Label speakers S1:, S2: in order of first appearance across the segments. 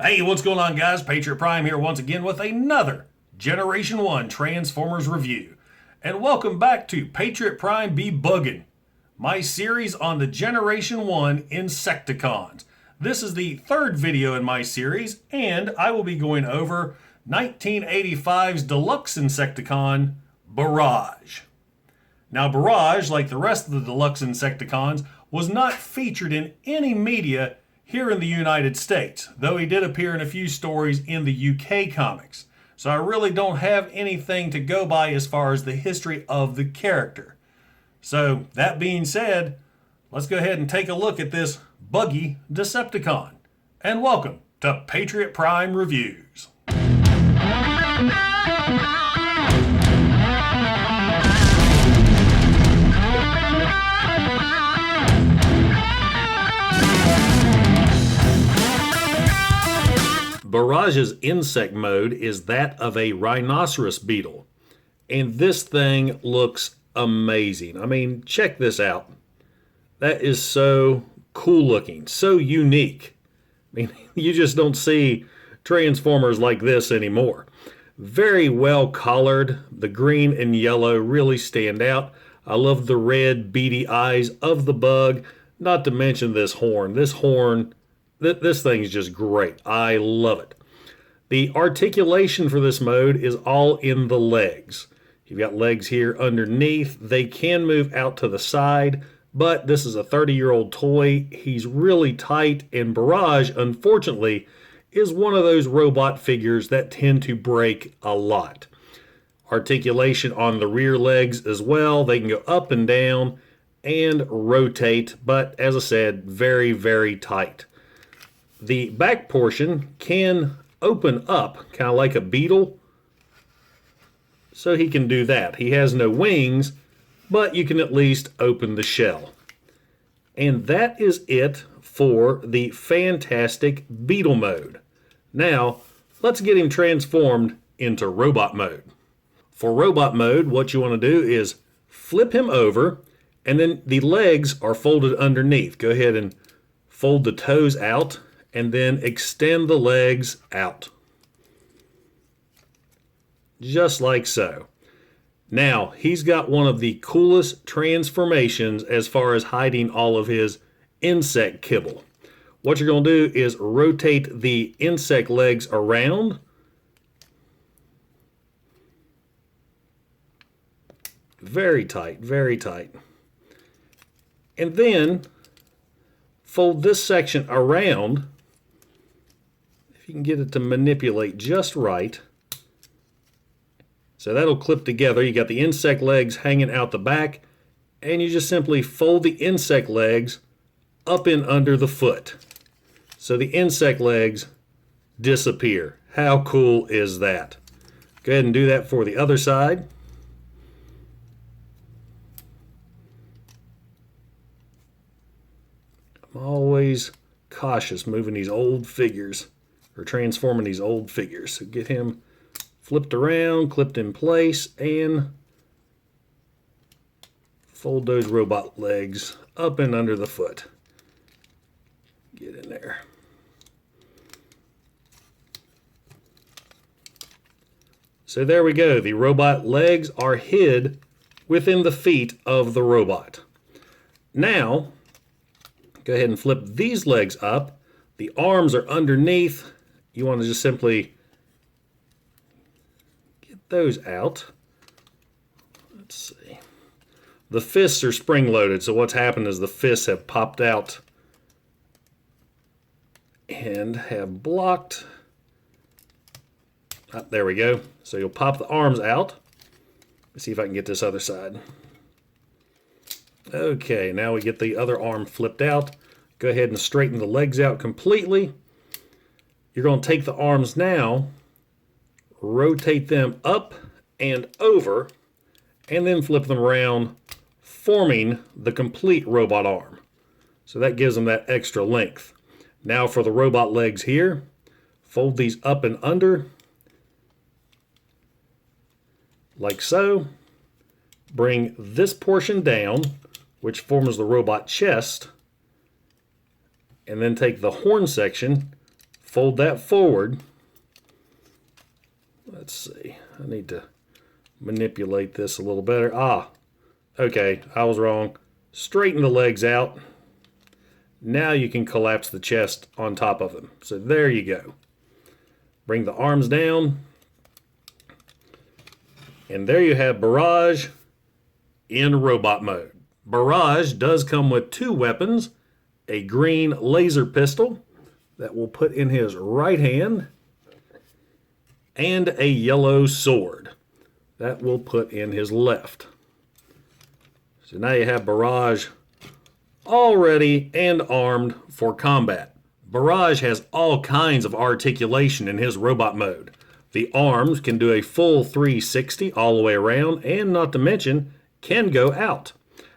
S1: Hey, what's going on, guys? Patriot Prime here once again with another Generation 1 Transformers review. And welcome back to Patriot Prime Be Buggin', my series on the Generation 1 Insecticons. This is the third video in my series, and I will be going over 1985's Deluxe Insecticon, Barrage. Now, Barrage, like the rest of the Deluxe Insecticons, was not featured in any media here in the United States, though he did appear in a few stories in the UK comics. So I really don't have anything to go by as far as the history of the character. So that being said, let's go ahead and take a look at this buggy Decepticon. And welcome to Patriot Prime Reviews. Barrage's insect mode is that of a rhinoceros beetle. And this thing looks amazing. I mean, check this out. That is so cool looking, so unique. I mean, you just don't see Transformers like this anymore. Very well colored. The green and yellow really stand out. I love the red beady eyes of the bug, not to mention this horn. This thing's just great. I love it. The articulation for this mode is all in the legs. You've got legs here underneath. They can move out to the side, but this is a 30-year-old toy. He's really tight, and Barrage, unfortunately, is one of those robot figures that tend to break a lot. Articulation on the rear legs as well. They can go up and down and rotate, but as I said, very, very tight. The back portion can open up, kind of like a beetle, so he can do that. He has no wings, but you can at least open the shell. And that is it for the fantastic beetle mode. Now, let's get him transformed into robot mode. For robot mode, what you want to do is flip him over, and then the legs are folded underneath. Go ahead and fold the toes out, and then extend the legs out. Just like so. Now, he's got one of the coolest transformations as far as hiding all of his insect kibble. What you're going to do is rotate the insect legs around. Very tight, very tight. And then fold this section around. You can get it to manipulate just right. So that'll clip together. You got the insect legs hanging out the back, and you just simply fold the insect legs up and under the foot. So the insect legs disappear. How cool is that? Go ahead and do that for the other side. I'm always cautious moving these old figures, or transforming these old figures. So get him flipped around, clipped in place, and fold those robot legs up and under the foot. Get in there. So there we go. The robot legs are hid within the feet of the robot. Now, go ahead and flip these legs up. The arms are underneath. You want to just simply get those out. Let's see. The fists are spring-loaded, so what's happened is the fists have popped out and have blocked. There we go. So you'll pop the arms out. Let's see if I can get this other side. Okay, now we get the other arm flipped out. Go ahead and straighten the legs out completely. You're going to take the arms now, rotate them up and over, and then flip them around, forming the complete robot arm. So that gives them that extra length. Now for the robot legs here, fold these up and under, like so. Bring this portion down, which forms the robot chest, and then take the horn section, fold that forward. Let's see. I need to manipulate this a little better. Okay, I was wrong. Straighten the legs out. Now you can collapse the chest on top of them. So there you go. Bring the arms down. And there you have Barrage in robot mode. Barrage does come with 2 weapons. A green laser pistol that we'll put in his right hand. And a yellow sword that we'll put in his left. So now you have Barrage all ready and armed for combat. Barrage has all kinds of articulation in his robot mode. The arms can do a full 360 all the way around, and not to mention, can go out.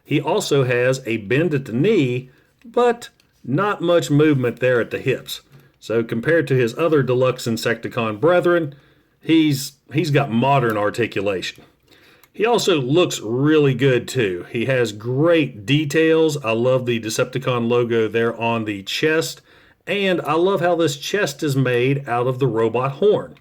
S1: He also has a bend at the knee, but not much movement there at the hips. So compared to his other Deluxe Insecticon brethren, he's got modern articulation. He also looks really good too. He has great details. I love the Decepticon logo there on the chest. And I love how this chest is made out of the robot horn.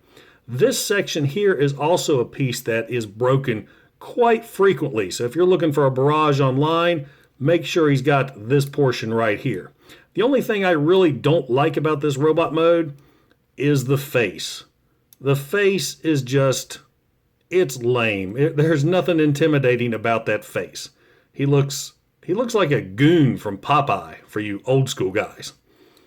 S1: This section here is also a piece that is broken quite frequently. So if you're looking for a Barrage online, make sure he's got this portion right here. The only thing I really don't like about this robot mode is the face. The face is just... it's lame. There's nothing intimidating about that face. He looks like a goon from Popeye for you old school guys.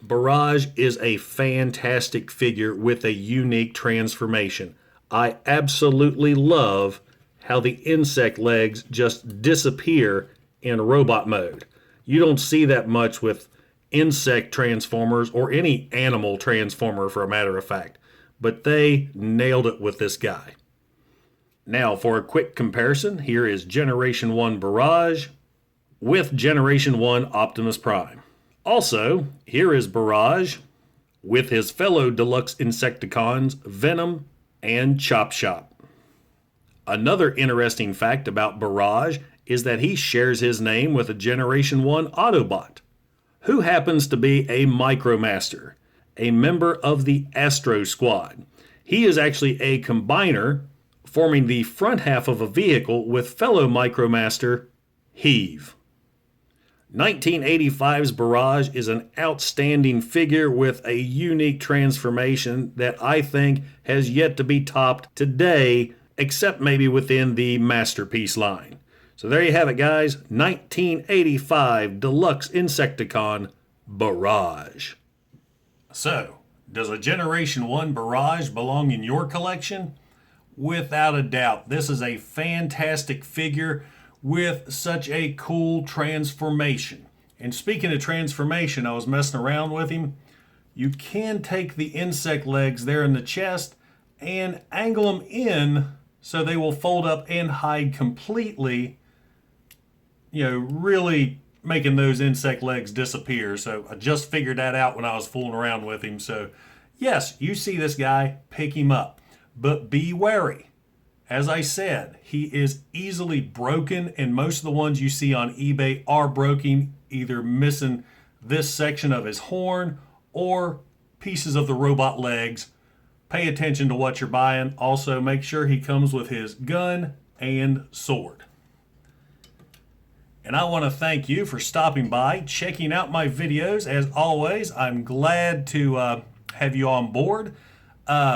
S1: Barrage is a fantastic figure with a unique transformation. I absolutely love how the insect legs just disappear in robot mode. You don't see that much with insect transformers or any animal transformer for a matter of fact, but they nailed it with this guy. Now for a quick comparison, here is Generation 1 Barrage with Generation 1 Optimus Prime. Also, here is Barrage with his fellow Deluxe Insecticons, Venom and Chop Shop. Another interesting fact about Barrage is that he shares his name with a Generation 1 Autobot, who happens to be a Micromaster, a member of the Astro Squad. He is actually a combiner, forming the front half of a vehicle with fellow Micromaster, Heave. 1985's Barrage is an outstanding figure with a unique transformation that I think has yet to be topped today, except maybe within the Masterpiece line. So there you have it, guys. 1985 Deluxe Insecticon Barrage. So, does a Generation 1 Barrage belong in your collection? Without a doubt, this is a fantastic figure with such a cool transformation. And speaking of transformation, I was messing around with him. You can take the insect legs there in the chest and angle them in so they will fold up and hide completely, really making those insect legs disappear. So I just figured that out when I was fooling around with him. So yes, you see this guy, pick him up. But be wary. As I said, he is easily broken, and most of the ones you see on eBay are broken, either missing this section of his horn or pieces of the robot legs. Pay attention to what you're buying. Also, make sure he comes with his gun and sword. And I want to thank you for stopping by, checking out my videos. As always, I'm glad to have you on board.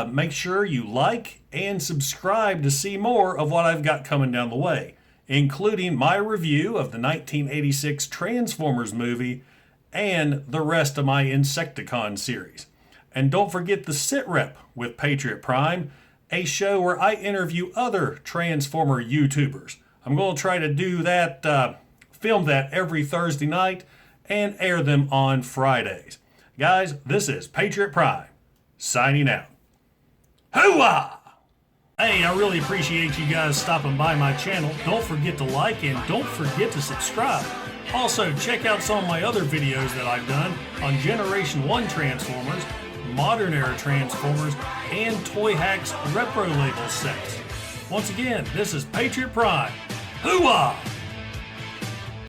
S1: Make sure you like and subscribe to see more of what I've got coming down the way, including my review of the 1986 Transformers movie and the rest of my Insecticon series. And don't forget the Sit Rep with Patriot Prime, a show where I interview other Transformer YouTubers. I'm going to try to do that, film that every Thursday night and air them on Fridays. Guys, this is Patriot Prime, signing out. Hooah! Hey, I really appreciate you guys stopping by my channel. Don't forget to like and don't forget to subscribe. Also, check out some of my other videos that I've done on Generation 1 Transformers, Modern Era Transformers, and Toy Hacks Repro Label sets. Once again, this is Patriot Prime. Hooah!